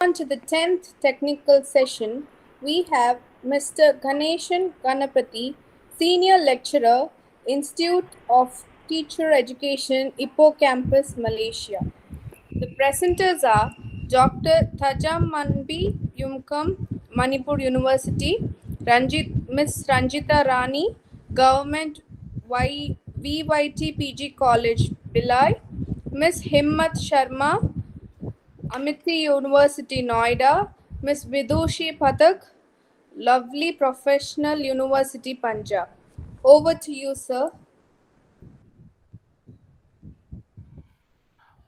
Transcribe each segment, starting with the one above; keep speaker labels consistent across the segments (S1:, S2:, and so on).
S1: On to the 10th technical session, we have Mr. Ganeshan Ganapati, Senior Lecturer, Institute of Teacher Education, Ipoh Campus, Malaysia. The presenters are Dr. Thajamanbi Yumkam, Manipur University, Miss Ranjita Rani, Government VYT PG College, Bhilai, Miss Himmat Sharma, Amity University, Noida, Miss Vidushi Pathak, Lovely Professional University, Punjab. Over to you, sir.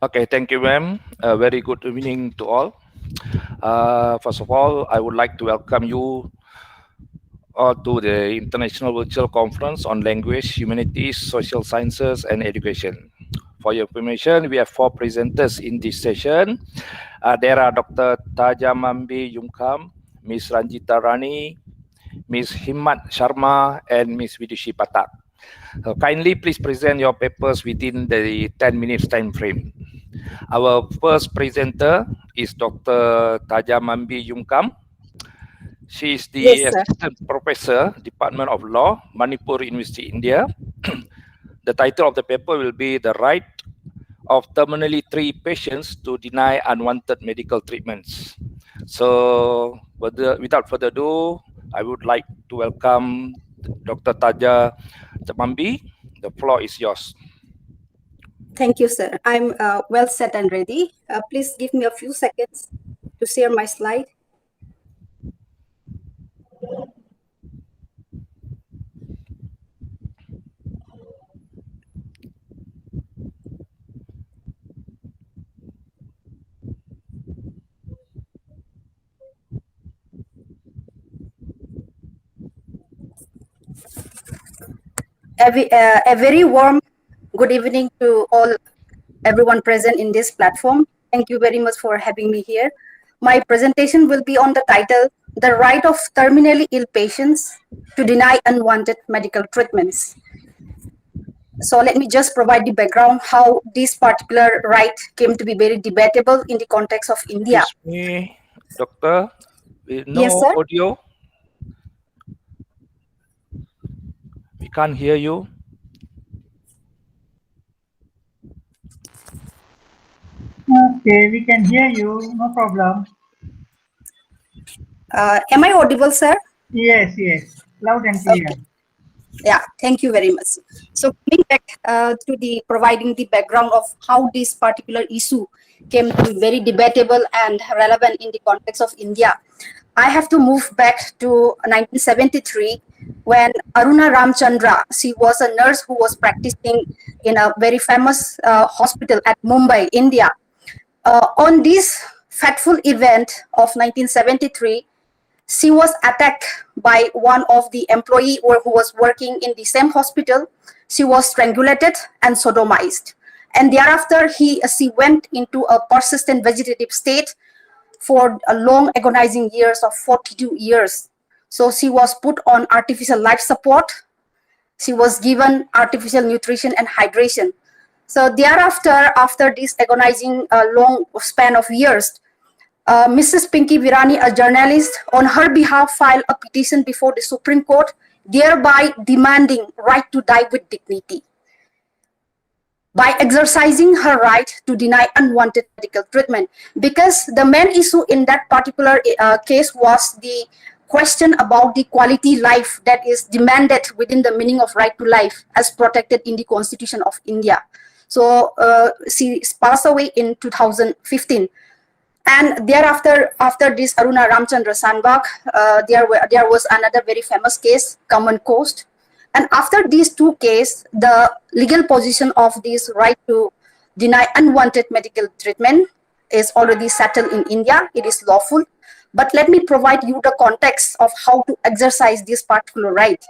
S2: Okay, thank you, ma'am. A very good evening to all. First of all, I would like to welcome you all to the International Virtual Conference on Language, Humanities, Social Sciences, and Education. For your information, we have 4 presenters in this session. There are Dr. Tajamambi Yumkam, Ms. Ranjita Rani, Ms. Himmat Sharma, and Ms. Vidushi Patak. Kindly please present your papers within the 10 minutes time frame. Our first presenter is Dr. Tajamambi Yumkam. She is the Assistant Professor, Department of Law, Manipur University, India. The title of the paper will be The Right of Terminally Treated Patients to Deny Unwanted Medical Treatments. So, without further ado, I would like to welcome Dr. Tajamambi. The floor is yours.
S3: Thank you, sir. I'm well set and ready. Please give me a few seconds to share my slide. A very warm good evening to everyone present in this platform. Thank you very much for having me here. My presentation will be on the title, The Right of Terminally Ill Patients to Deny Unwanted Medical Treatments. So let me just provide the background how this particular right came to be very debatable in the context of India.
S2: Excuse me, doctor. No
S3: yes, sir?
S2: audio. We can't hear you.
S4: Okay, we can hear you. No problem.
S3: Am I audible, sir?
S4: Yes, loud and clear.
S3: Okay. Yeah, thank you very much. So coming back to the providing the background of how this particular issue came to be very debatable and relevant in the context of India, I have to move back to 1973 when Aruna Ramchandra, she was a nurse who was practicing in a very famous hospital at Mumbai, India. On this fateful event of 1973, she was attacked by one of the employees who was working in the same hospital. She was strangulated and sodomized. And thereafter, she went into a persistent vegetative state for a long agonizing years of 42 years. So she was put on artificial life support. She was given artificial nutrition and hydration. So thereafter, after this agonizing long span of years, Mrs. Pinky Virani, a journalist, on her behalf filed a petition before the Supreme Court, thereby demanding right to die with dignity by exercising her right to deny unwanted medical treatment. Because the main issue in that particular case was the question about the quality life that is demanded within the meaning of right to life as protected in the Constitution of India. So she passed away in 2015. And thereafter, after this Aruna Ramchandra Sandbagh, there was another very famous case, Common Coast. And after these two cases, the legal position of this right to deny unwanted medical treatment is already settled in India. It is lawful. But let me provide you the context of how to exercise this particular right.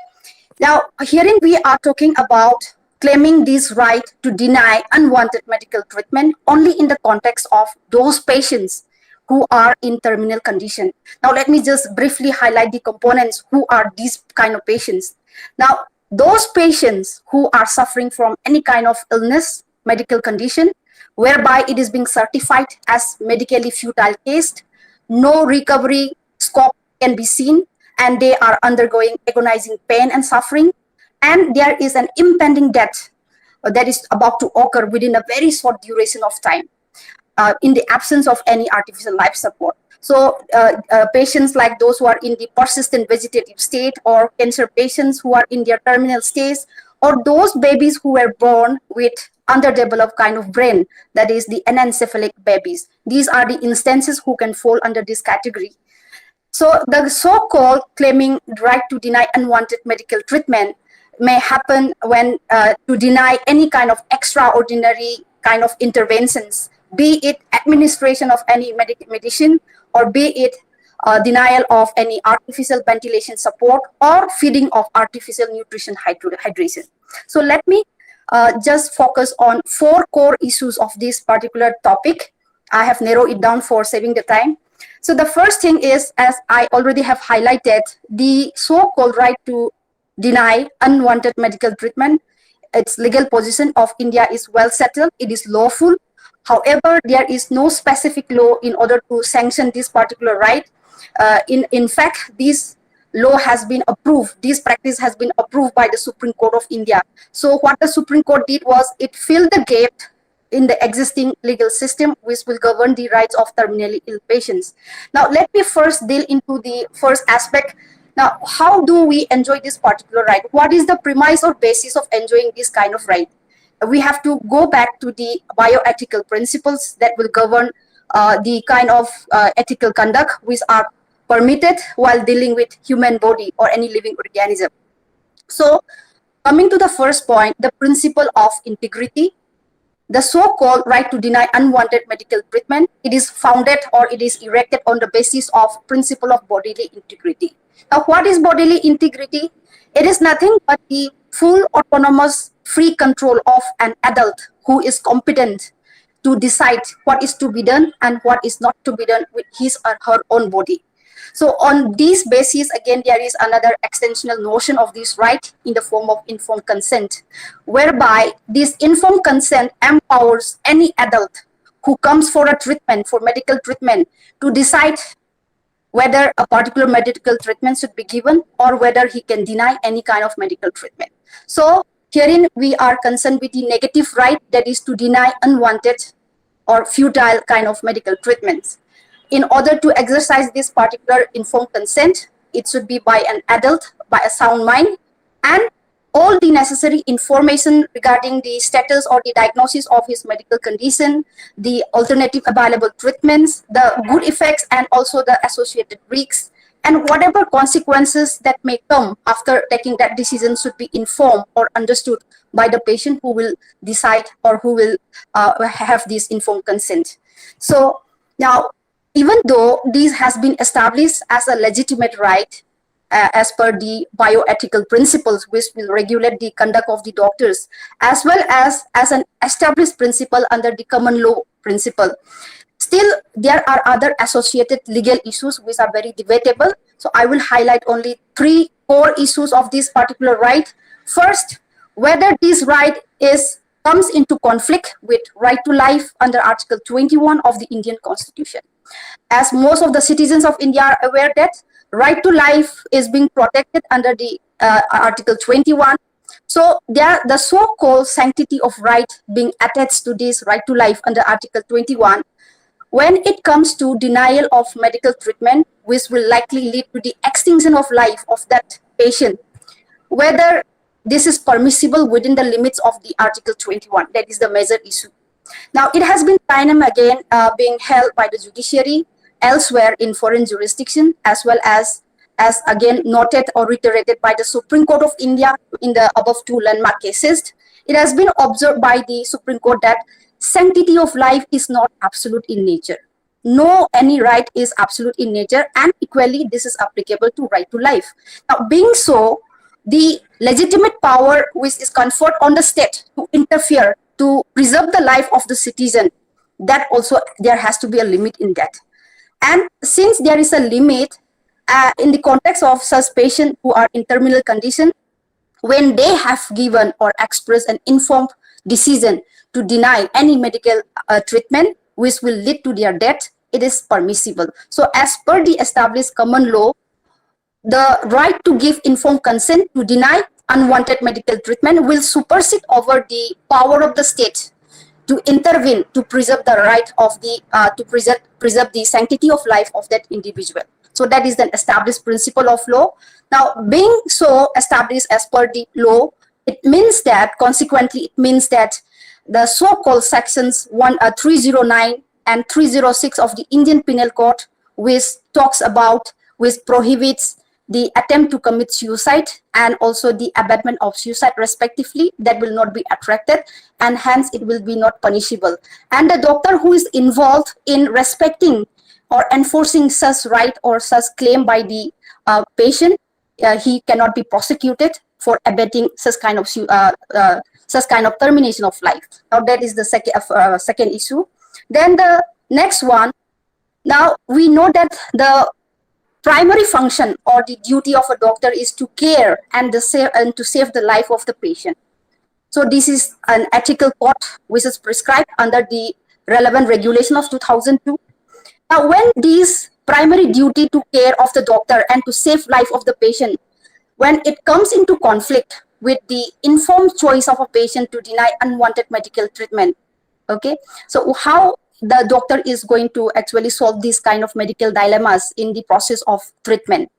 S3: Now, herein we are talking about claiming this right to deny unwanted medical treatment only in the context of those patients who are in terminal condition. Now, let me just briefly highlight the components who are these kind of patients. Now, those patients who are suffering from any kind of illness, medical condition, whereby it is being certified as medically futile case, no recovery scope can be seen, and they are undergoing agonizing pain and suffering, and there is an impending death that is about to occur within a very short duration of time in the absence of any artificial life support. So patients like those who are in the persistent vegetative state, or cancer patients who are in their terminal stage, or those babies who were born with underdeveloped kind of brain, that is the anencephalic babies. These are the instances who can fall under this category. So the so-called claiming right to deny unwanted medical treatment may happen when to deny any kind of extraordinary kind of interventions, be it administration of any medicine, or be it denial of any artificial ventilation support, or feeding of artificial nutrition hydration. So let me just focus on 4 core issues of this particular topic. I have narrowed it down for saving the time. So the first thing is, as I already have highlighted, the so-called right to deny unwanted medical treatment. Its legal position of India is well settled. It is lawful. However, there is no specific law in order to sanction this particular right. In fact, this law has been approved. This practice has been approved by the Supreme Court of India. So what the Supreme Court did was it filled the gap in the existing legal system which will govern the rights of terminally ill patients. Now, let me first deal into the first aspect. Now, how do we enjoy this particular right? What is the premise or basis of enjoying this kind of right? We have to go back to the bioethical principles that will govern the kind of ethical conduct which are permitted while dealing with human body or any living organism. So, coming to the first point, the principle of integrity. The so-called right to deny unwanted medical treatment, it is founded or it is erected on the basis of principle of bodily integrity. Now, what is bodily integrity? It is nothing but the full autonomous free control of an adult who is competent to decide what is to be done and what is not to be done with his or her own body. So on this basis, again, there is another extensional notion of this right in the form of informed consent, whereby this informed consent empowers any adult who comes for a treatment, for medical treatment, to decide whether a particular medical treatment should be given or whether he can deny any kind of medical treatment. So herein we are concerned with the negative right, that is to deny unwanted or futile kind of medical treatments. In order to exercise this particular informed consent, it should be by an adult, by a sound mind, and all the necessary information regarding the status or the diagnosis of his medical condition, the alternative available treatments, the good effects and also the associated risks, and whatever consequences that may come after taking that decision should be informed or understood by the patient who will decide or who will have this informed consent. So now, even though this has been established as a legitimate right as per the bioethical principles which will regulate the conduct of the doctors, as well as an established principle under the common law principle, still there are other associated legal issues which are very debatable. So I will highlight only 3 core issues of this particular right. First, whether this right comes into conflict with right to life under Article 21 of the Indian Constitution. As most of the citizens of India are aware that right to life is being protected under the Article 21. So the so-called sanctity of right being attached to this right to life under Article 21, when it comes to denial of medical treatment, which will likely lead to the extinction of life of that patient, whether this is permissible within the limits of the Article 21, that is the major issue. Now, it has been time and again being held by the judiciary elsewhere in foreign jurisdiction, as well as again noted or reiterated by the Supreme Court of India in the above 2 landmark cases. It has been observed by the Supreme Court that sanctity of life is not absolute in nature. No, any right is absolute in nature, and equally this is applicable to right to life. Now, being so, the legitimate power which is conferred on the state to interfere to preserve the life of the citizen, that also there has to be a limit in that. And since there is a limit in the context of such patients who are in terminal condition, when they have given or expressed an informed decision to deny any medical treatment which will lead to their death, it is permissible. So as per the established common law, the right to give informed consent to deny unwanted medical treatment will supersede over the power of the state to intervene to preserve the right of the to preserve the sanctity of life of that individual. So that is an established principle of law. Now, being so established as per the law, it means that consequently it means that the so-called sections 309 and 306 of the Indian Penal Code, which talks about, which prohibits the attempt to commit suicide and also the abetment of suicide respectively, that will not be attracted, and hence it will be not punishable. And the doctor who is involved in respecting or enforcing such right or such claim by the patient, he cannot be prosecuted for abetting such kind of termination of life. Now that is the second issue. Then the next one. Now we know that the primary function or the duty of a doctor is to care and to save the life of the patient. So this is an ethical code which is prescribed under the relevant regulation of 2002. Now, when this primary duty to care of the doctor and to save life of the patient, when it comes into conflict with the informed choice of a patient to deny unwanted medical treatment, okay, so how the doctor is going to actually solve these kind of medical dilemmas in the process of treatment.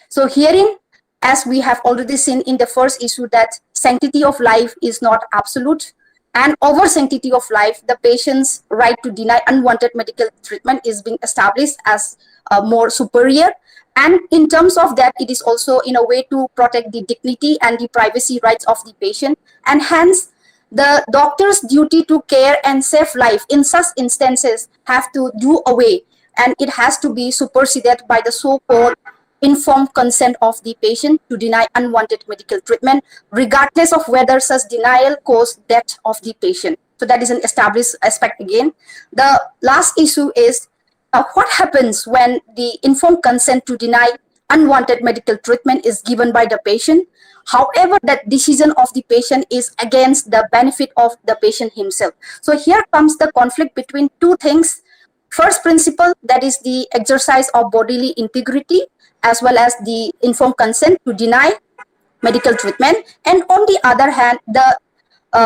S3: So herein, as we have already seen in the first issue, that sanctity of life is not absolute, and over sanctity of life, the patient's right to deny unwanted medical treatment is being established as more superior. And in terms of that, it is also in a way to protect the dignity and the privacy rights of the patient, and hence the doctor's duty to care and save life in such instances have to do away, and it has to be superseded by the so-called informed consent of the patient to deny unwanted medical treatment, regardless of whether such denial caused death of the patient. So that is an established aspect again. The last issue is what happens when the informed consent to deny unwanted medical treatment is given by the patient. However, that decision of the patient is against the benefit of the patient himself. So here comes the conflict between two things. First principle, that is the exercise of bodily integrity, as well as the informed consent to deny medical treatment. And on the other hand, the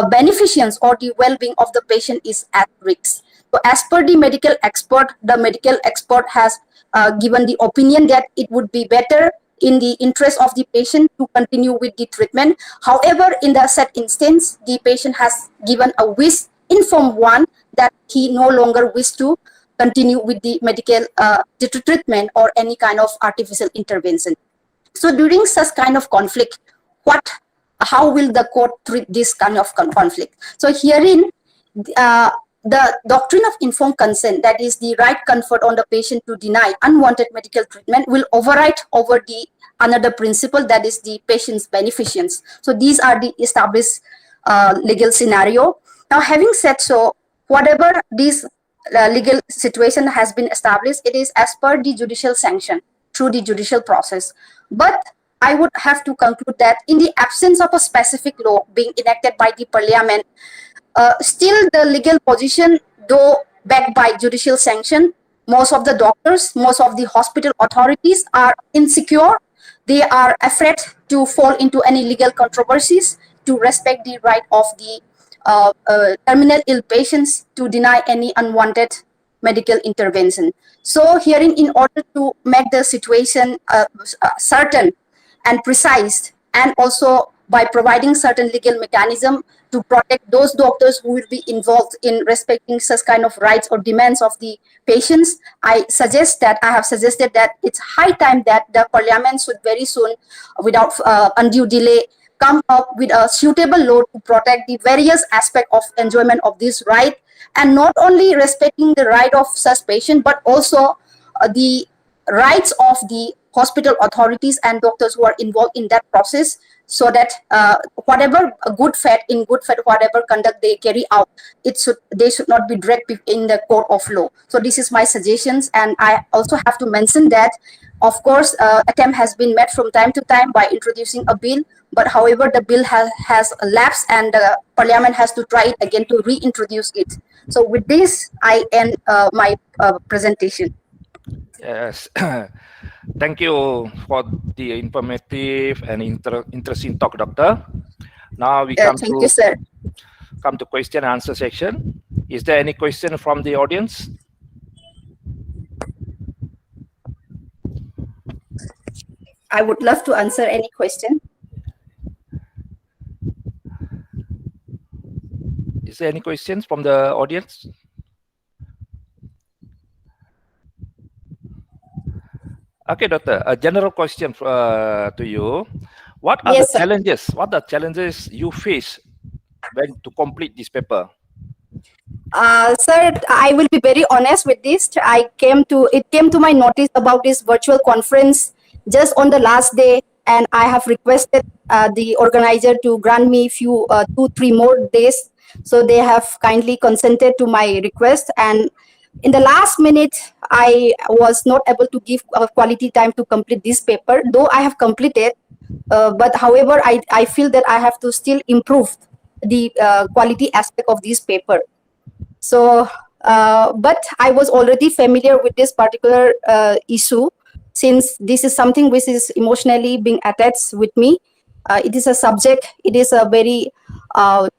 S3: beneficence or the well-being of the patient is at risk. So as per the medical expert has given the opinion that it would be better in the interest of the patient to continue with the treatment. However, in the said instance, the patient has given a wish, informed one, that he no longer wishes to continue with the medical treatment or any kind of artificial intervention. So during such kind of conflict, how will the court treat this kind of conflict? So herein, the doctrine of informed consent, that is the right conferred on the patient to deny unwanted medical treatment, will override over the another principle, that is the patient's beneficence. So these are the established legal scenario. Now, having said so, whatever this legal situation has been established, it is as per the judicial sanction through the judicial process. But I would have to conclude that in the absence of a specific law being enacted by the parliament, still the legal position, though backed by judicial sanction, most of the doctors, most of the hospital authorities are insecure. They are afraid to fall into any legal controversies, to respect the right of the terminal ill patients to deny any unwanted medical intervention. So herein, in order to make the situation certain and precise, and also by providing certain legal mechanism to protect those doctors who will be involved in respecting such kind of rights or demands of the patients, I have suggested that it's high time that the parliament should very soon, without undue delay, come up with a suitable law to protect the various aspects of enjoyment of this right, and not only respecting the right of such patient, but also the rights of the hospital authorities and doctors who are involved in that process, so that whatever whatever conduct they carry out, they should not be dragged in the court of law. So this is my suggestions. And I also have to mention that, of course, attempt has been made from time to time by introducing a bill, but however the bill has lapsed, and the parliament has to try it again to reintroduce it. So with this, I end my presentation.
S2: Yes. Thank you for the informative and interesting talk, Doctor. Now we
S3: Thank you, sir.
S2: come to question and answer section. Is there any question from the audience?
S3: I would love to answer any question.
S2: Is there any questions from the audience? Okay, Doctor. A general question to you. What are
S3: Yes,
S2: the
S3: sir.
S2: challenges? What are the challenges you face when to complete this paper?
S3: Sir, I will be very honest with this. It came to my notice about this virtual conference just on the last day, and I have requested the organizer to grant me 2-3 more days. So they have kindly consented to my request, and in the last minute, I was not able to give quality time to complete this paper, though I have completed. But however, I feel that I have to still improve the quality aspect of this paper. So, but I was already familiar with this particular issue, since this is something which is emotionally being attached with me. It is a subject, it is a very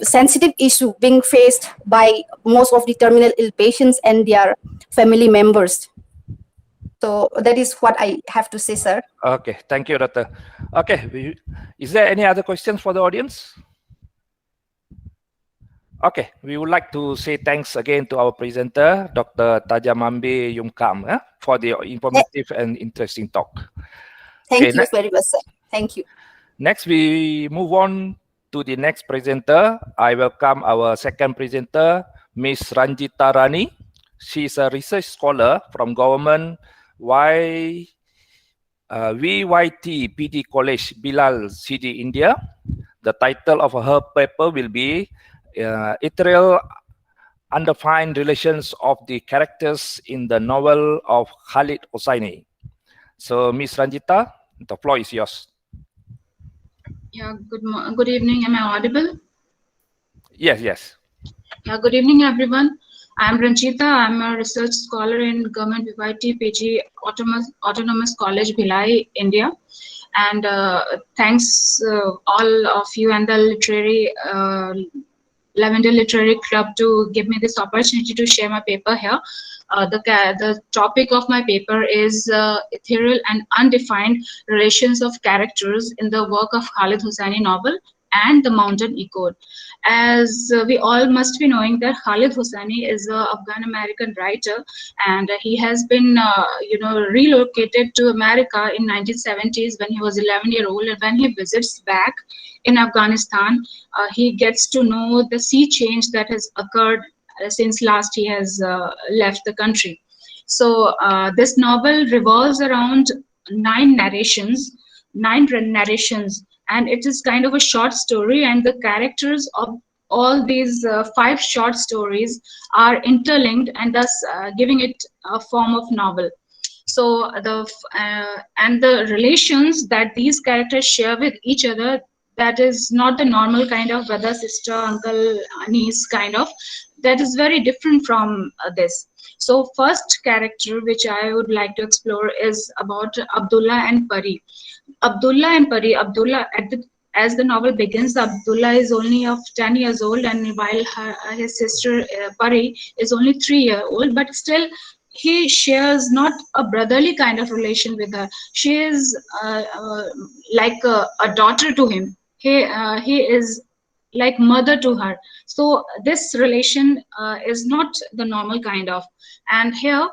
S3: sensitive issue being faced by most of the terminal ill patients and their family members. So that is what I have to say, sir.
S2: Okay, thank you, Doctor. Okay, is there any other questions for the audience? Okay, we would like to say thanks again to our presenter, Dr. Tajamambe Yumkam, for the informative and interesting talk.
S3: Thank you very much, sir. Thank you.
S2: Next, we move on to the next presenter. I welcome our second presenter, Ms. Ranjita Rani. She is a research scholar from government VYT PD College, Bilal, CD, India. The title of her paper will be Ethereal Undefined Relations of the Characters in the Novel of Khalid Hosseini. So, Ms. Ranjita, the floor is yours.
S5: Yeah, good evening. Am I audible?
S2: Yes, yes.
S5: Yeah, good evening, everyone. I'm Ranjita. I'm a research scholar in Government VYT PG Autonomous College, Bhilai, India. And thanks all of you and the Lavender Literary Club to give me this opportunity to share my paper here. The topic of my paper is ethereal and undefined relations of characters in the work of Khalid Hosseini novel and the Mountain Echoed. As we all must be knowing that Khalid Hosseini is an Afghan-American writer, and he has been relocated to America in 1970s when he was 11-year-old, and when he visits back in Afghanistan, he gets to know the sea change that has occurred since last he has left the country. So this novel revolves around 9 narrations, and it is kind of a short story, and the characters of all these 5 short stories are interlinked, and thus giving it a form of novel. So the relations that these characters share with each other, that is not the normal kind of brother, sister, uncle, niece kind of. That is very different from this. So first character which I would like to explore is about Abdullah and Pari. Abdullah, as the novel begins, Abdullah is only of 10 years old, and while his sister Pari is only 3 years old, but still he shares not a brotherly kind of relation with her. She is like a daughter to him. He is like mother to her. So this relation is not the normal kind of. And here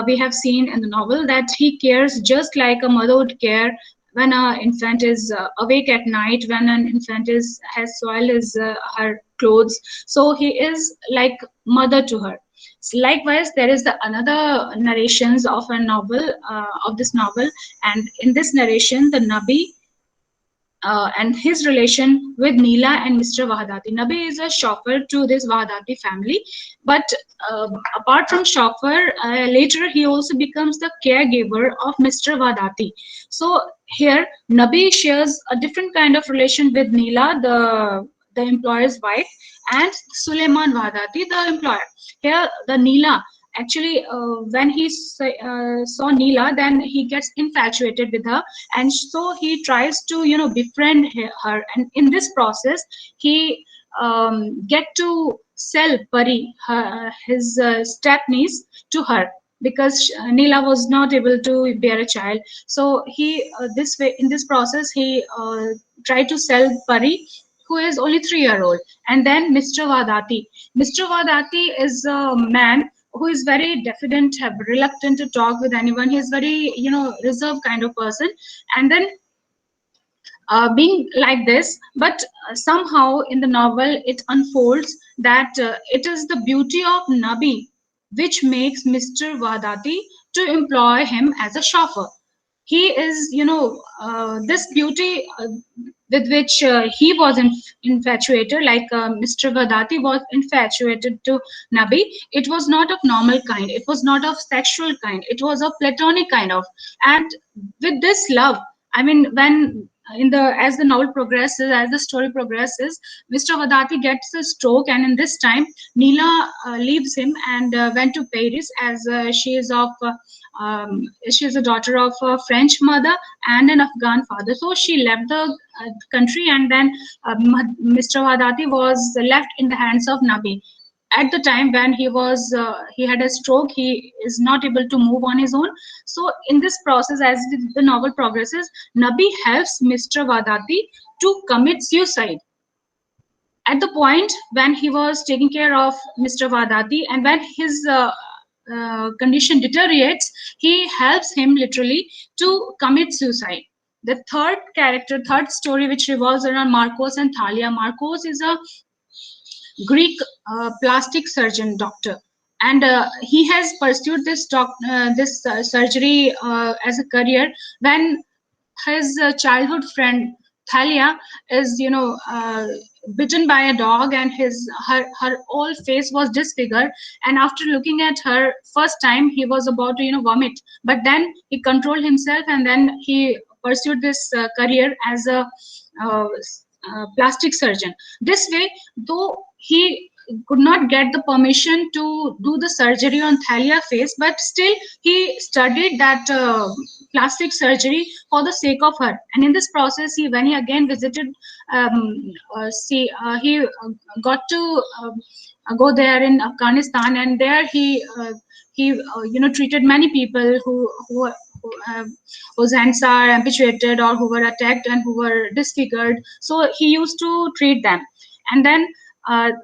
S5: we have seen in the novel that he cares just like a mother would care when an infant is awake at night, when an infant has soiled her clothes. So he is like mother to her. So likewise, there is the another narrations of a novel, of this novel, and in this narration, the Nabi and his relation with Neela and Mr. Wahadati. Nabi is a chauffeur to this Wahadati family, but apart from chauffeur, later he also becomes the caregiver of Mr. Wahadati. So here, Nabi shares a different kind of relation with Neela, the employer's wife, and Suleiman Wahadati, the employer. Here, the Neela, actually, when he saw Neela, then he gets infatuated with her, and so he tries to, befriend her. And in this process, he get to sell Pari, his step niece, to her, because Neela was not able to bear a child. So he, this way, in this process, he tried to sell Pari, who is only 3-year-old. And then Mr. Vadati. Mr. Vadati is a man who is very diffident, reluctant to talk with anyone. He's very, reserved kind of person. And then being like this, but somehow in the novel it unfolds that it is the beauty of Nabi which makes Mr. Vadati to employ him as a chauffeur. He is, this beauty with which he was infatuated, like Mr. Vadati was infatuated to Nabi. It was not of normal kind. It was not of sexual kind. It was of platonic kind of. And with this love, I mean, when as the novel progresses, as the story progresses, Mr. Vadati gets a stroke, and in this time, Neela leaves him and went to Paris, as she is a daughter of a French mother and an Afghan father. So she left the country, and then Mr. Vadati was left in the hands of Nabi. At the time when he had a stroke, he is not able to move on his own. So in this process, as the novel progresses, Nabi helps Mr. Vadati to commit suicide. At the point when he was taking care of Mr. Vadati, and when his condition deteriorates, he helps him literally to commit suicide. The third story, which revolves around Marcos and Thalia. Marcos is a Greek plastic surgeon doctor, and he has pursued this surgery as a career. When his childhood friend Thalia is, bitten by a dog, and her whole face was disfigured. And after looking at her first time, he was about to, vomit. But then he controlled himself, and then he pursued this career as a plastic surgeon. This way, though he could not get the permission to do the surgery on Thalia face, but still he studied that plastic surgery for the sake of her. And in this process, when he again visited, he got to go there in Afghanistan, and there he treated many people whose hands are amputated, or who were attacked and who were disfigured. So he used to treat them. And then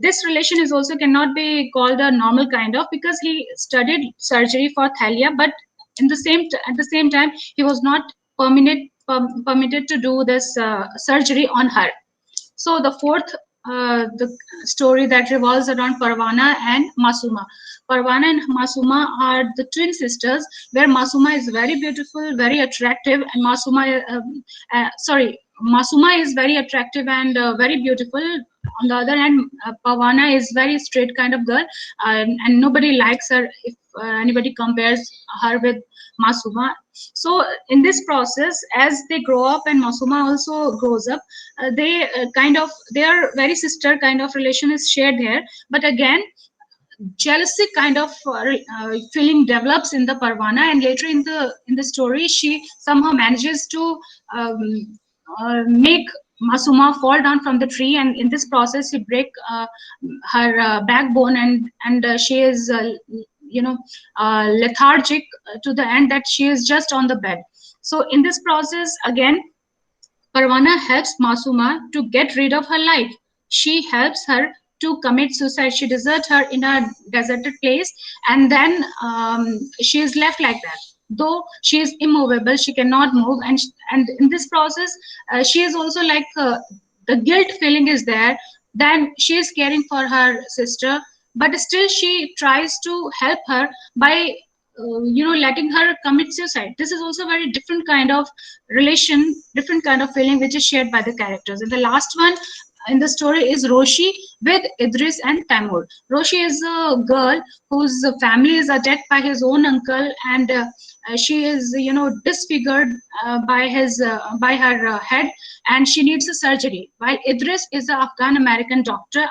S5: this relation is also cannot be called a normal kind of, because he studied surgery for Thalia, but at the same time he was not permitted to do this surgery on her. So the fourth the story that revolves around Parwana and Masuma. Parwana and Masuma are the twin sisters, where Masuma is very beautiful, very attractive, and Masuma is very attractive and very beautiful. On the other hand, Parwana is very straight kind of girl, and nobody likes her if anybody compares her with Masuma. So in this process, as they grow up and Masuma also grows up, their very sister kind of relation is shared here. But again, jealousy kind of feeling develops in the Parwana, and later in the story, she somehow manages to make Masuma fall down from the tree, and in this process, she break her backbone, and she is lethargic to the end that she is just on the bed. So in this process, again, Parwana helps Masuma to get rid of her life. She helps her to commit suicide. She deserts her in a deserted place, and then she is left like that. Though she is immovable, she cannot move, and in this process, she is also like the guilt feeling is there. Then she is caring for her sister, but still she tries to help her by letting her commit suicide. This is also very different kind of relation, different kind of feeling which is shared by the characters. And the last one in the story is Roshi with Idris and Tamur. Roshi is a girl whose family is attacked by his own uncle, and she is disfigured by her head, and she needs a surgery. While Idris is an Afghan American doctor,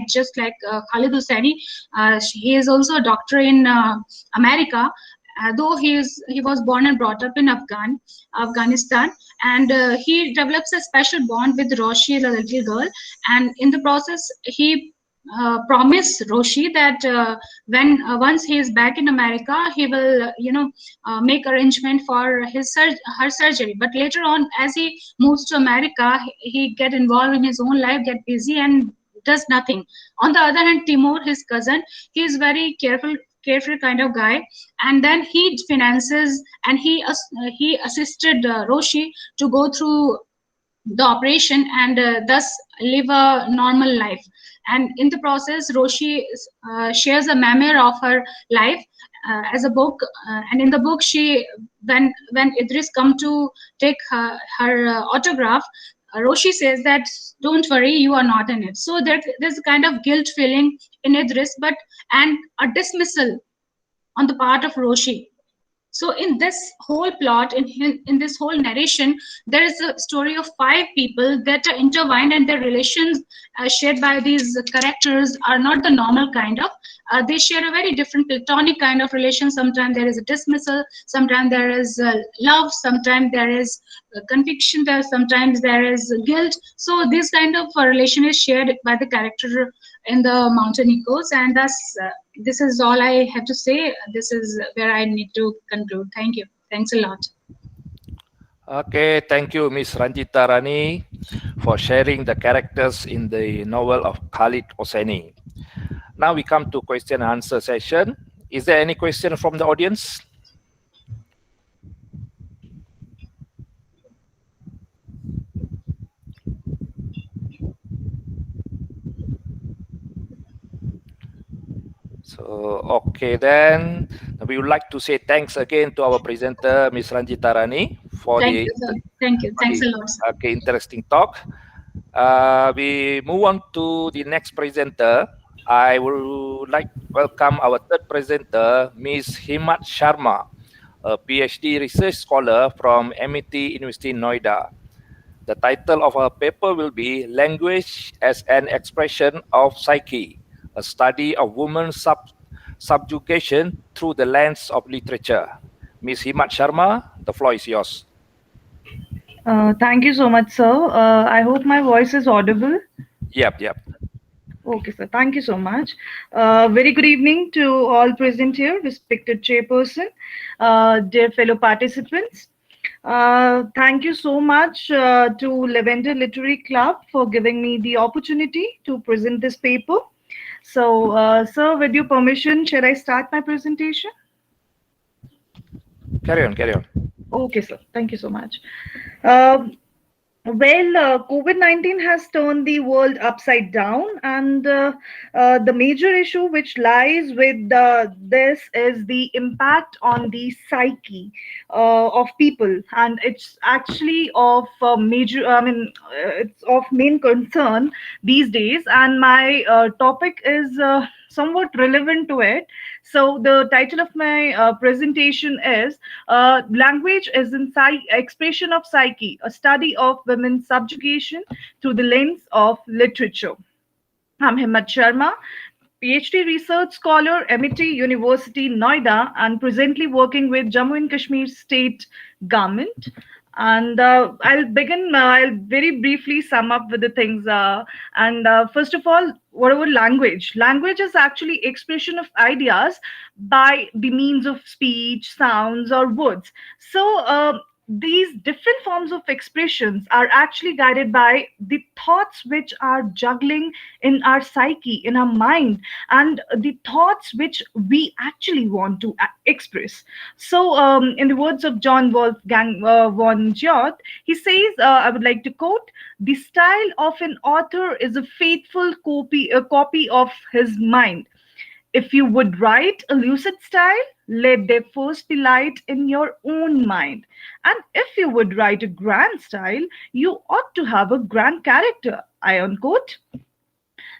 S5: just like Khalid Hosseini. He is also a doctor in America, though he was born and brought up in Afghanistan, and he develops a special bond with Roshi, the little girl, and in the process he promised Roshi that when once he is back in America, he will make arrangement for her surgery. But later on, as he moves to America, he get involved in his own life, get busy, and does nothing. On the other hand, Timur, his cousin, he is very carefree kind of guy, and then he finances and he assisted Roshi to go through the operation, and thus live a normal life. And in the process, Roshi shares a memoir of her life as a book, and in the book, she when Idris come to take her autograph, Roshi says that don't worry, you are not in it. So there's a kind of guilt feeling in Idris, and a dismissal on the part of Roshi. So in this whole plot, in this whole narration, there is a story of 5 people that are intertwined, and their relations shared by these characters are not the normal kind of. They share a very different platonic kind of relation. Sometimes there is a dismissal, sometimes there is love, sometimes there is conviction, sometimes there is guilt. So this kind of relation is shared by the character in the Mountain Echoes, and thus this is all I have to say. This is where I need to conclude. Thank you. Thanks a lot.
S2: Okay, thank you, Miss Ranjita Rani, for sharing the characters in the novel of Khalid Hosseini. Now we come to question and answer session. Is there any question from the audience? So, okay then, we would like to say thanks again to our presenter, Ms. Ranjita Rani, for
S5: Thank you, sir. Thank you. Thanks a lot, sir.
S2: Okay, interesting talk. We move on to the next presenter. I would like to welcome our third presenter, Ms. Himat Sharma, a PhD research scholar from MIT University, Noida. The title of her paper will be Language as an Expression of Psyche, a study of women's subjugation through the lens of literature. Ms. Himat Sharma, the floor is yours.
S6: Thank you so much, sir. I hope my voice is audible.
S2: Yep.
S6: Okay, sir. Thank you so much. Very good evening to all present here, respected chairperson, dear fellow participants. Thank you so much to Lavender Literary Club for giving me the opportunity to present this paper. So, sir, with your permission, shall I start my presentation?
S2: Carry on.
S6: Okay, sir. Thank you so much. COVID-19 has turned the world upside down, and the major issue which lies with this is the impact on the psyche of people, and it's actually of it's of main concern these days, and my topic is somewhat relevant to it. So the title of my presentation is Language is an Expression of Psyche, a study of women's subjugation through the lens of literature. I'm Himat Sharma, PhD research scholar, MIT University, Noida, and presently working with Jammu and Kashmir state government. And I'll very briefly sum up with the things. First of all, whatever language is actually expression of ideas by the means of speech, sounds, or words. So these different forms of expressions are actually guided by the thoughts which are juggling in our psyche, in our mind, and the thoughts which we actually want to express. So in the words of John Wolfgang von Goethe, he says, I would like to quote, "The style of an author is a faithful copy of his mind. If you would write a lucid style, let there first be light in your own mind. And if you would write a grand style, you ought to have a grand character. I unquote.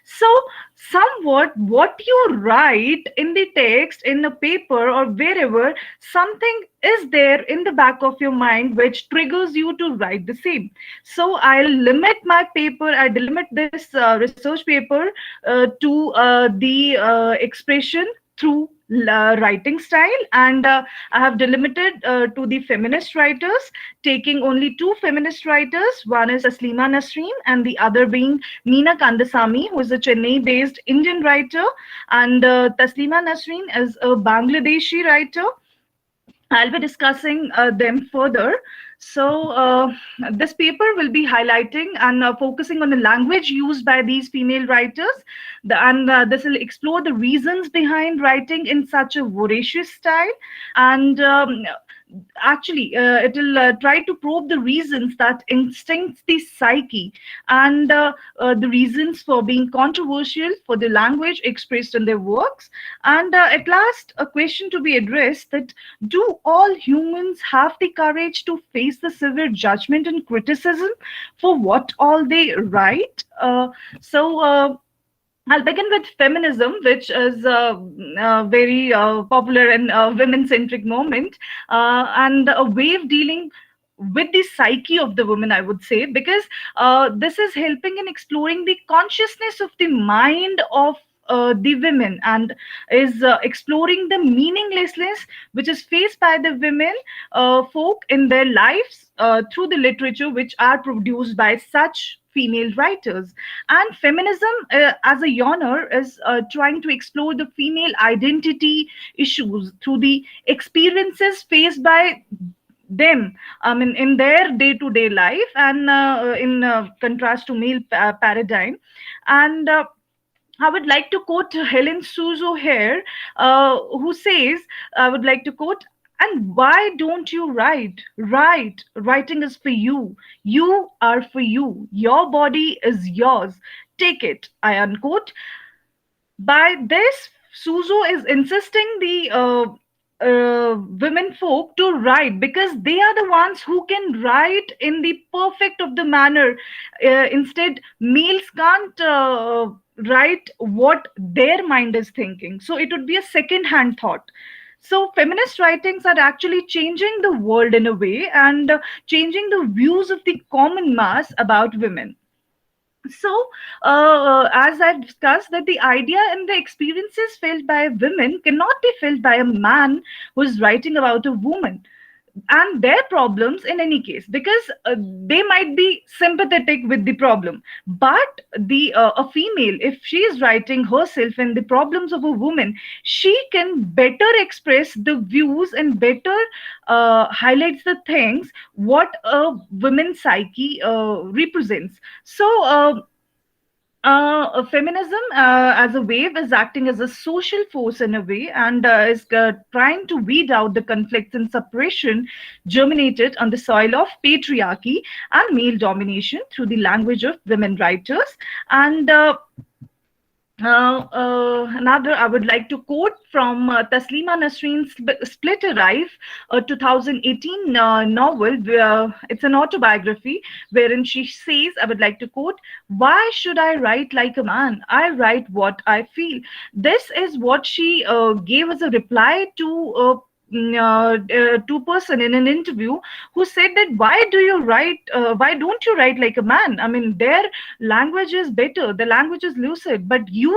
S6: So, somewhat what you write in the text, in a paper or wherever, something is there in the back of your mind which triggers you to write the same. So, I'll limit my paper, I delimit this research paper to the expression through writing style, and I have delimited to the feminist writers, taking only two feminist writers. One is Taslima Nasreen and the other being Meena Kandasamy, who is a Chennai-based Indian writer, and Taslima Nasreen is a Bangladeshi writer. I'll be discussing them further. So this paper will be highlighting and focusing on the language used by these female writers, and this will explore the reasons behind writing in such a voracious style, and actually it will try to probe the reasons that instincts the psyche, and the reasons for being controversial for the language expressed in their works, and at last a question to be addressed: that do all humans have the courage to face the severe judgment and criticism for what all they write? I'll begin with feminism, which is a very popular and women-centric moment, and a way of dealing with the psyche of the woman, I would say, because this is helping in exploring the consciousness of the mind of the women, and is exploring the meaninglessness which is faced by the women folk in their lives through the literature which are produced by such female writers. And feminism as a genre is trying to explore the female identity issues through the experiences faced by them, in their day-to-day life, and in contrast to male paradigm. And I would like to quote Helen Suzo here, who says, I would like to quote, "And why don't you write? Write. Writing is for you. You are for you. Your body is yours. Take it." I unquote. By this, Suzo is insisting the women folk to write, because they are the ones who can write in the perfect of the manner. Instead, males can't write what their mind is thinking. So it would be a second-hand thought. So feminist writings are actually changing the world in a way, and changing the views of the common mass about women. So, as I've discussed, that the idea and the experiences felt by women cannot be felt by a man who is writing about a woman and their problems in any case, because they might be sympathetic with the problem, but the a female, if she is writing herself and the problems of a woman, she can better express the views and better highlights the things what a women's psyche represents. So feminism as a wave is acting as a social force in a way, and is trying to weed out the conflicts and suppression germinated on the soil of patriarchy and male domination through the language of women writers. And another I would like to quote from Taslima Nasreen's Split a Life, a 2018 novel. It's an autobiography wherein she says, I would like to quote, "Why should I write like a man? I write what I feel." This is what she gave as a reply to two person in an interview, who said that why don't you write like a man? I mean, their language is better, the language is lucid, but you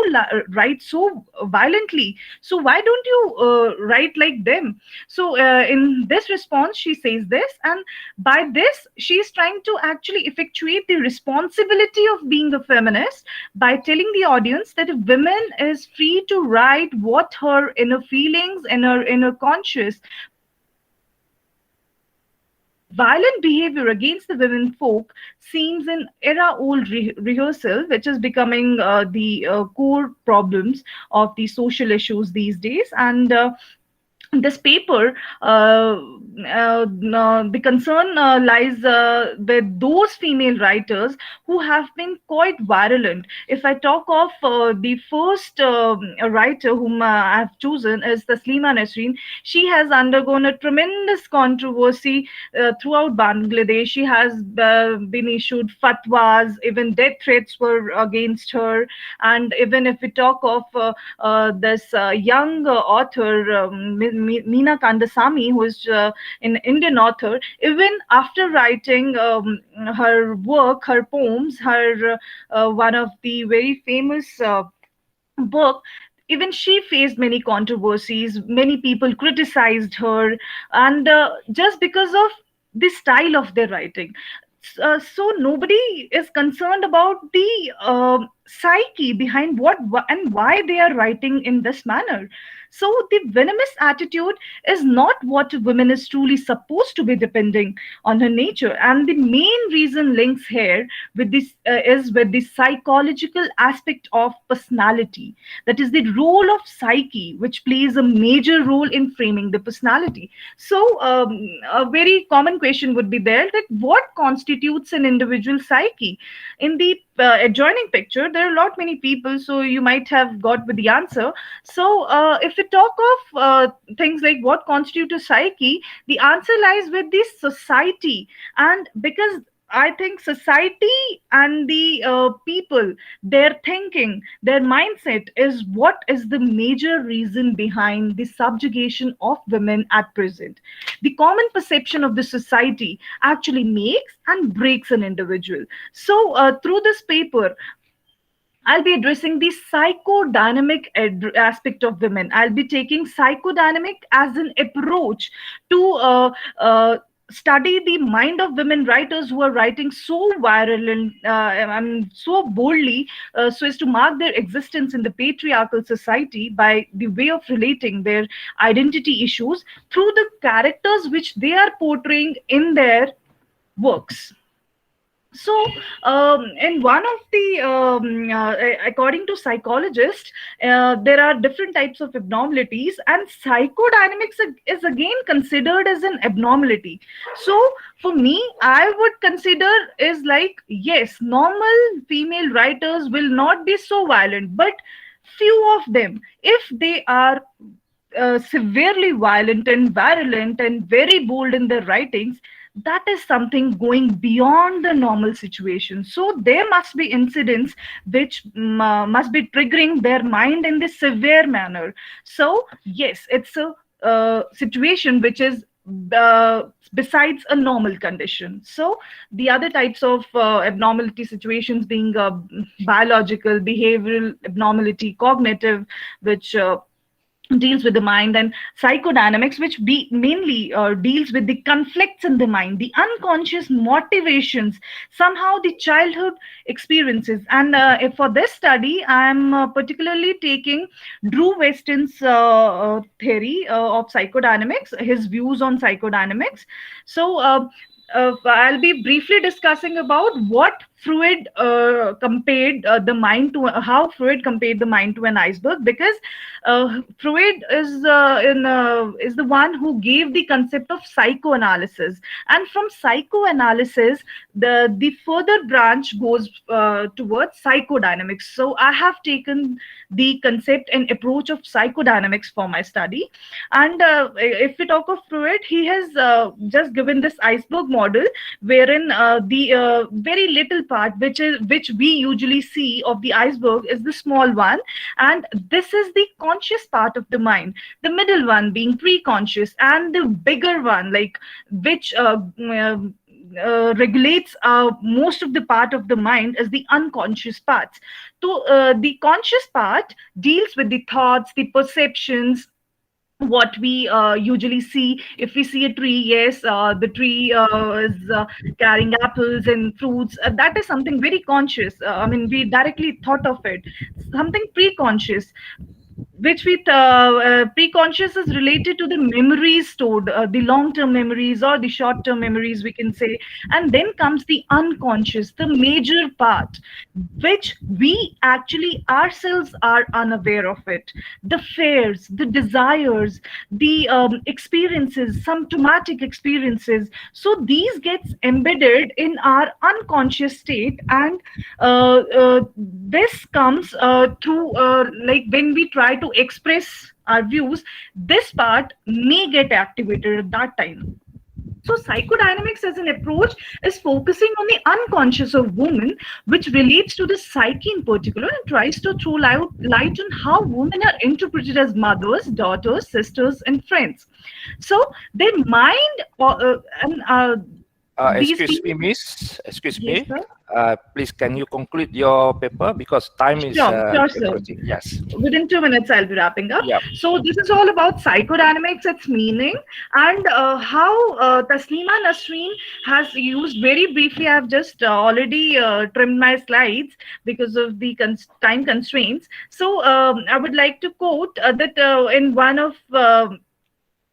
S6: write so violently, so why don't you write like them? So in this response she says this, and by this she is trying to actually effectuate the responsibility of being a feminist by telling the audience that a woman is free to write what her inner feelings and her inner conscious. Violent behavior against the women folk seems an era-old rehearsal, which is becoming the core problems of the social issues these days. And this paper, the concern lies with those female writers who have been quite virulent. If I talk of the first writer whom I have chosen is Taslima Nasreen. She has undergone a tremendous controversy throughout Bangladesh. She has been issued fatwas, even death threats were against her. And even if we talk of this young author, Meena Kandasamy, who is an Indian author, even after writing her work, her poems, her one of the very famous book, even she faced many controversies. Many people criticized her, and just because of the style of their writing. So nobody is concerned about the psyche behind what and why they are writing in this manner. So the venomous attitude is not what a woman is truly supposed to be, depending on her nature. And the main reason links here with this is with the psychological aspect of personality. That is the role of psyche, which plays a major role in framing the personality. So a very common question would be there, that what constitutes an individual psyche? In the adjoining picture, there are a lot many people, so you might have got with the answer. So if we talk of things like what constitutes a psyche, the answer lies with the society. And because I think society and the people, their thinking, their mindset is what is the major reason behind the subjugation of women at present. The common perception of the society actually makes and breaks an individual. So through this paper, I'll be addressing the psychodynamic aspect of women. I'll be taking psychodynamic as an approach to study the mind of women writers who are writing so viral and so boldly, so as to mark their existence in the patriarchal society by the way of relating their identity issues through the characters which they are portraying in their works. So in one of the according to psychologists, there are different types of abnormalities, and psychodynamics is again considered as an abnormality. So for me, I would consider is like, yes, normal female writers will not be so violent, but few of them, if they are severely violent and virulent and very bold in their writings, that is something going beyond the normal situation. So there must be incidents which must be triggering their mind in this severe manner. So yes, it's a situation which is besides a normal condition. So the other types of abnormality situations being biological, behavioral abnormality, cognitive, which deals with the mind, and psychodynamics, which mainly deals with the conflicts in the mind, the unconscious motivations, somehow the childhood experiences. And for this study, I'm particularly taking Drew Weston's theory of psychodynamics, his views on psychodynamics. So I'll be briefly discussing about what Freud compared the mind to, how Freud compared the mind to an iceberg, because Freud is the one who gave the concept of psychoanalysis, and from psychoanalysis, the further branch goes towards psychodynamics. So I have taken the concept and approach of psychodynamics for my study. And if we talk of Freud, he has just given this iceberg model, wherein the very little part which we usually see of the iceberg is the small one, and this is the conscious part of the mind, the middle one being pre-conscious, and the bigger one, like, which regulates most of the part of the mind, is the unconscious parts. So the conscious part deals with the thoughts, the perceptions, what we usually see. If we see a tree, yes, the tree is carrying apples and fruits. That is something very conscious. I mean, we directly thought of it, something pre-conscious. which we pre-conscious is related to the memories stored, the long-term memories or the short-term memories, we can say. And then comes the unconscious, the major part, which we actually ourselves are unaware of it. The fears, the desires, the experiences, some traumatic experiences. So these gets embedded in our unconscious state, and this comes through like when we try to express our views, this part may get activated at that time. So psychodynamics as an approach is focusing on the unconscious of women, which relates to the psyche in particular, and tries to throw light on how women are interpreted as mothers, daughters, sisters, and friends. So their mind and these
S2: Excuse me,
S6: people.
S2: Miss. Excuse
S6: Yes,
S2: me.
S6: sir.
S2: Please, can you conclude your paper because time is
S6: Sure, sir.
S2: approaching. Yes.
S6: Within 2 minutes, I'll be wrapping up.
S2: Yep.
S6: So this is all about psychodynamics, its meaning, and how Taslima Nasreen has used very briefly. I've just already trimmed my slides because of the time constraints. So I would like to quote that in one of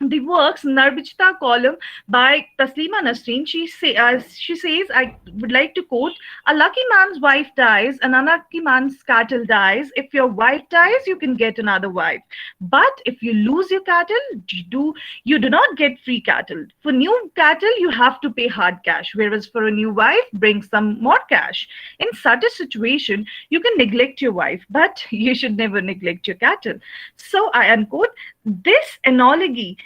S6: the works Narbichta column by Taslima Nasreen, she says, I would like to quote, "A lucky man's wife dies, an unlucky man's cattle dies. If your wife dies, you can get another wife. But if you lose your cattle, you do not get free cattle. For new cattle, you have to pay hard cash, whereas for a new wife, bring some more cash. In such a situation, you can neglect your wife, but you should never neglect your cattle." So I unquote. This analogy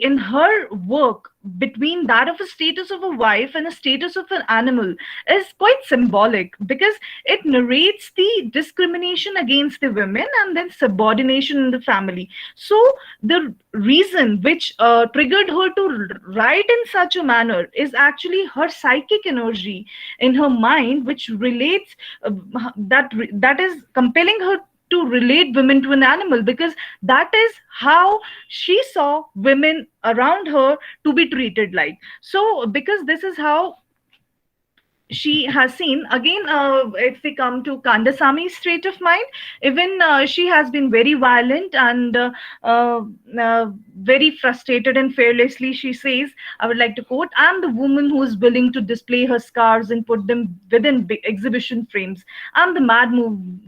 S6: in her work between that of a status of a wife and a status of an animal is quite symbolic, because it narrates the discrimination against the women and then subordination in the family. So the reason which triggered her to write in such a manner is actually her psychic energy in her mind, which relates that is compelling her to relate women to an animal, because that is how she saw women around her to be treated like. So because this is how she has seen, again, if we come to Kandasami's state of mind, even she has been very violent and very frustrated, and fearlessly she says, I would like to quote, "I'm the woman who is willing to display her scars and put them within exhibition frames. I'm the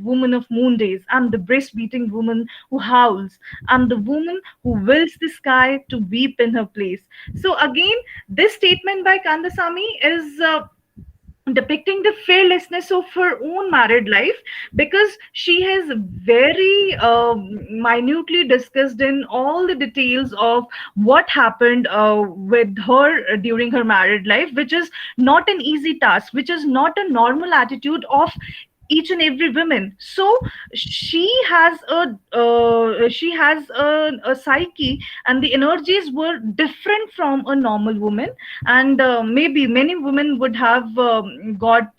S6: woman of moon days. I'm the breast-beating woman who howls. I'm the woman who wills the sky to weep in her place." So again, this statement by Kandasamy is depicting the fearlessness of her own married life, because she has very minutely discussed in all the details of what happened with her during her married life, which is not an easy task, which is not a normal attitude of each and every woman. So she has a psyche, and the energies were different from a normal woman, and maybe many women would have got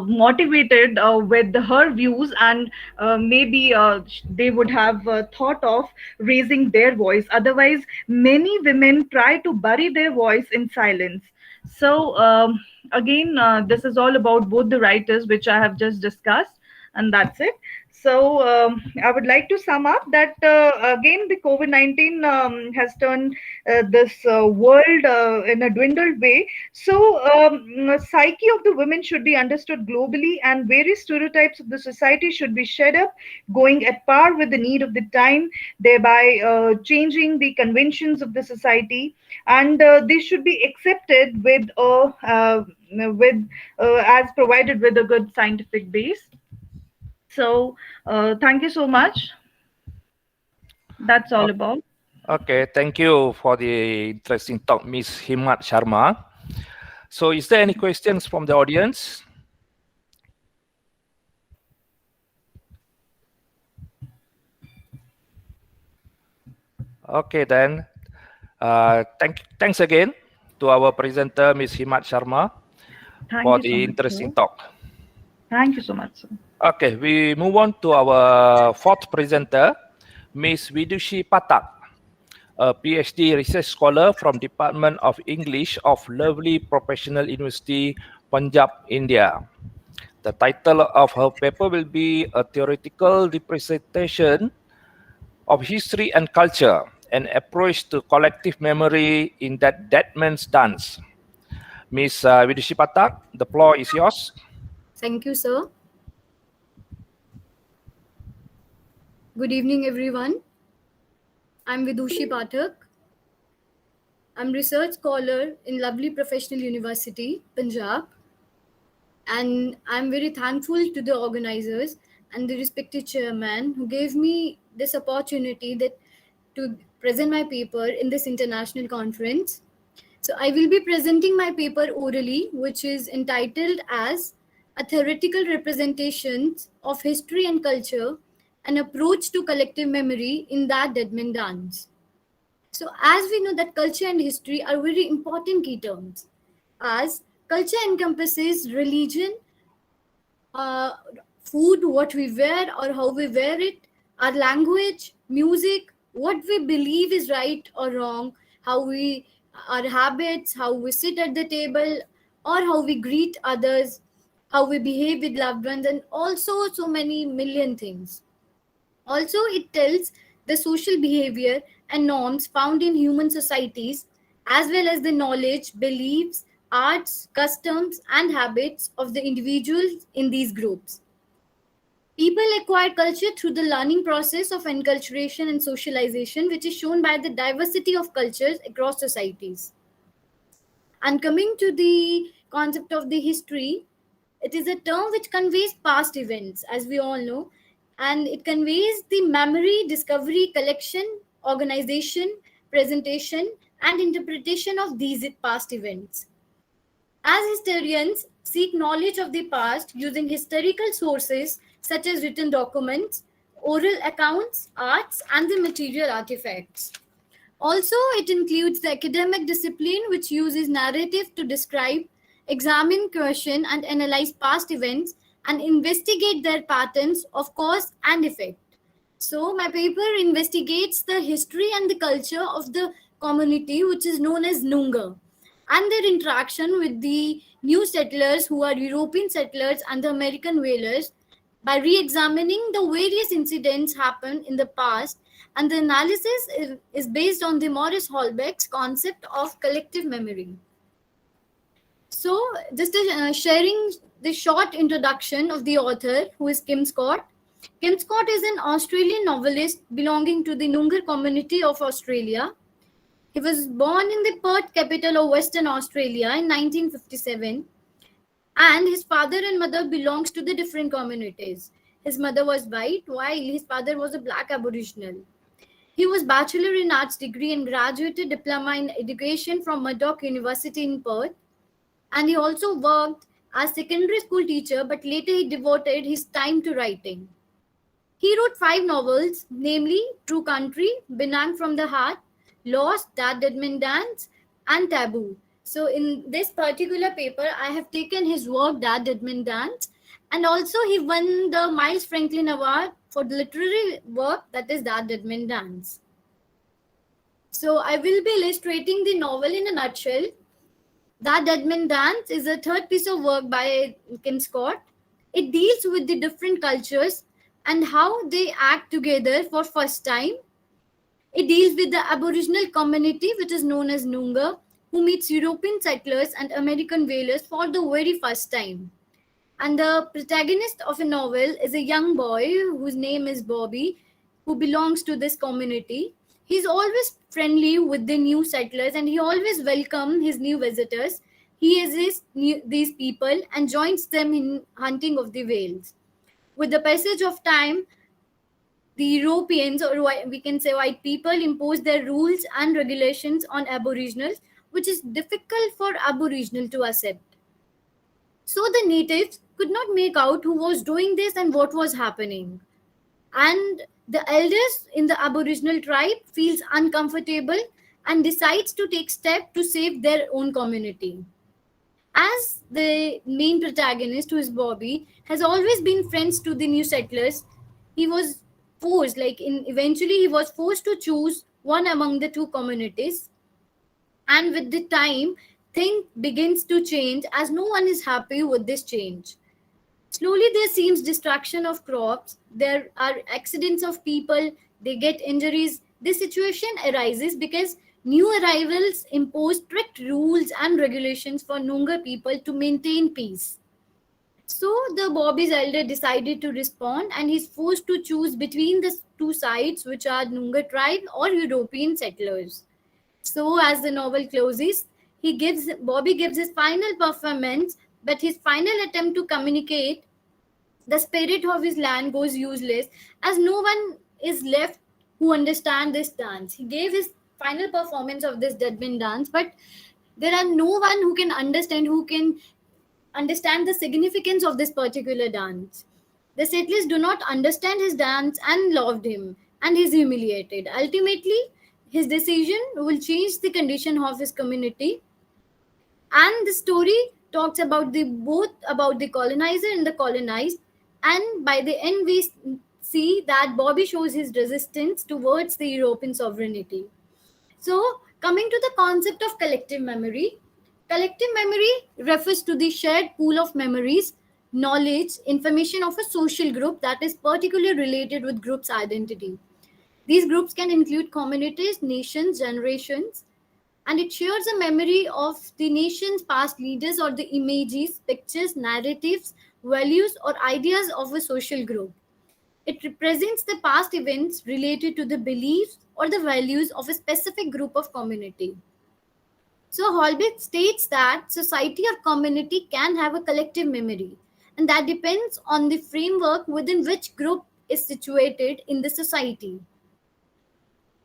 S6: motivated with her views, and maybe they would have thought of raising their voice. Otherwise, many women try to bury their voice in silence. So again, this is all about both the writers, which I have just discussed, and that's it. So I would like to sum up that again, the COVID-19 has turned this world in a dwindled way. So psyche of the women should be understood globally, and various stereotypes of the society should be shed up, going at par with the need of the time, thereby changing the conventions of the society, and they should be accepted with as provided with a good scientific base. So thank you so much. That's all about.
S2: Okay, thank you for the interesting talk, Ms. Himat Sharma. So is there any questions from the audience? Okay, then. Thanks again to our presenter, Ms. Himat Sharma, for the interesting talk.
S6: Thank you so much, sir.
S2: Okay, we move on to our fourth presenter, Ms. Vidushi Patak, a PhD research scholar from Department of English of Lovely Professional University, Punjab, India. The title of her paper will be A Theoretical Representation of History and Culture, an approach to collective memory in that Deadman's Dance. Ms. Vidushi Patak, the floor is yours.
S7: Thank you, sir. Good evening, everyone. I'm Vidushi Pathak. I'm research scholar in lovely Professional University, Punjab. And I'm very thankful to the organizers and the respected chairman who gave me this opportunity to present my paper in this international conference. So I will be presenting my paper orally, which is entitled as A Theoretical Representations of History and Culture, an Approach to Collective Memory in that Deadman Dance. So as we know that culture and history are very important key terms, as culture encompasses religion, food, what we wear or how we wear it, our language, music, what we believe is right or wrong, our habits, how we sit at the table, or how we greet others, how we behave with loved ones, and also so many million things. Also, it tells the social behavior and norms found in human societies, as well as the knowledge, beliefs, arts, customs, and habits of the individuals in these groups. People acquire culture through the learning process of enculturation and socialization, which is shown by the diversity of cultures across societies. And coming to the concept of the history, it is a term which conveys past events, as we all know, and it conveys the memory, discovery, collection, organization, presentation, and interpretation of these past events. As historians seek knowledge of the past using historical sources such as written documents, oral accounts, arts, and the material artifacts. Also, it includes the academic discipline which uses narrative to describe, examine, question, and analyze past events and investigate their patterns of cause and effect. So, my paper investigates the history and the culture of the community which is known as Noongar and their interaction with the new settlers who are European settlers and the American whalers by re-examining the various incidents happened in the past, and the analysis is based on the Morris Holbeck's concept of collective memory. So just sharing the short introduction of the author, who is Kim Scott. Kim Scott is an Australian novelist belonging to the Noongar community of Australia. He was born in the Perth, capital of Western Australia, in 1957. And his father and mother belongs to the different communities. His mother was white, while his father was a black Aboriginal. He was Bachelor in Arts degree and graduated diploma in education from Murdoch University in Perth. And he also worked as secondary school teacher, but later he devoted his time to writing. He wrote 5 novels, namely True Country, Benang from the Heart, Lost, That Deadman Dance, and Taboo. So in this particular paper, I have taken his work, That Deadman Dance, and also he won the Miles Franklin Award for the literary work, that is That Deadman Dance. So I will be illustrating the novel in a nutshell. That Deadman Dance is a third piece of work by Kim Scott. It deals with the different cultures and how they act together for first time. It deals with the Aboriginal community, which is known as Noongar, who meets European settlers and American whalers for the very first time. And the protagonist of a novel is a young boy whose name is Bobby, who belongs to this community. He's always friendly with the new settlers and he always welcomes his new visitors. He assists these people and joins them in hunting of the whales. With the passage of time, the Europeans, or we can say white people, impose their rules and regulations on Aboriginals, which is difficult for Aboriginal to accept. So the natives could not make out who was doing this and what was happening. And the elders in the Aboriginal tribe feels uncomfortable and decides to take steps to save their own community. As the main protagonist, who is Bobby, has always been friends to the new settlers, he was forced, eventually he was forced to choose one among the two communities. And with the time, things begins to change as no one is happy with this change. Slowly, there seems destruction of crops. There are accidents of people. They get injuries. This situation arises because new arrivals impose strict rules and regulations for Noongar people to maintain peace. So the Bobby's elder decided to respond, and he's forced to choose between the two sides, which are Noongar tribe or European settlers. So as the novel closes, Bobby gives his final performance, but his final attempt to communicate the spirit of his land goes useless as no one is left who understand this dance. He gave his final performance of this Deadman dance, but there are no one who can understand the significance of this particular dance. The settlers do not understand his dance and loved him, and he is humiliated. Ultimately, his decision will change the condition of his community, and the story talks about the both about the colonizer and the colonized, and by the end we see that Bobby shows his resistance towards the European sovereignty. So, coming to the concept of collective memory refers to the shared pool of memories, knowledge, information of a social group that is particularly related with group's identity. These groups can include communities, nations, generations, and it shares a memory of the nation's past leaders or the images, pictures, narratives, values, or ideas of a social group. It represents the past events related to the beliefs or the values of a specific group of community. So Holbert states that society or community can have a collective memory, and that depends on the framework within which group is situated in the society.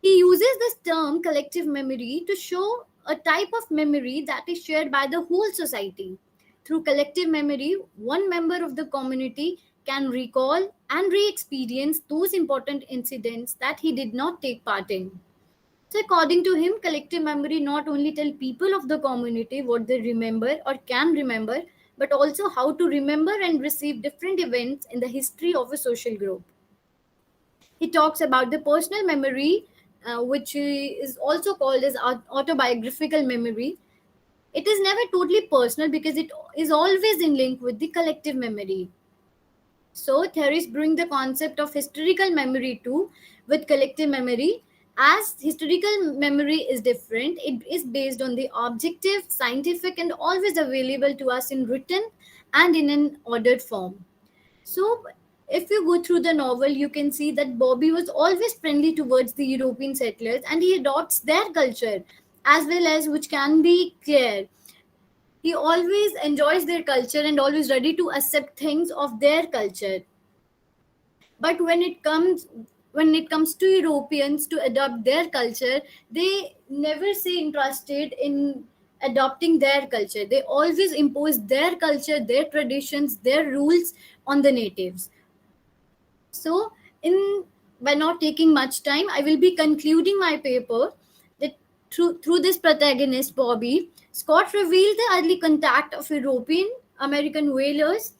S7: He uses this term collective memory to show a type of memory that is shared by the whole society. Through collective memory, one member of the community can recall and re experience those important incidents that he did not take part in. So, according to him, collective memory not only tell people of the community what they remember or can remember, but also how to remember and receive different events in the history of a social group. He talks about the personal memory, which is also called as autobiographical memory. It is never totally personal because it is always in link with the collective memory. So theorists bring the concept of historical memory too with collective memory. As historical memory is different, it is based on the objective, scientific, and always available to us in written and in an ordered form. So, if you go through the novel, you can see that Bobby was always friendly towards the European settlers and he adopts their culture as well as which can be clear. He always enjoys their culture and always ready to accept things of their culture. But when it comes to Europeans to adopt their culture, they never say interested in adopting their culture. They always impose their culture, their traditions, their rules on the natives. So, in by not taking much time, I will be concluding my paper that through this protagonist, Bobby, Scott revealed the early contact of European American whalers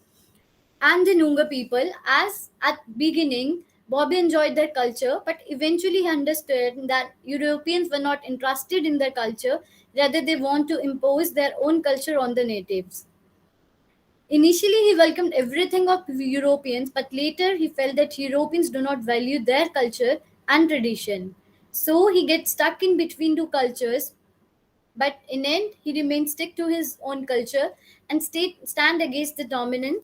S7: and the Noongar people. As at beginning, Bobby enjoyed their culture, but eventually he understood that Europeans were not interested in their culture, rather they want to impose their own culture on the natives. Initially, he welcomed everything of Europeans, but later he felt that Europeans do not value their culture and tradition. So he gets stuck in between two cultures, but in end, he remains stick to his own culture and stand against the dominance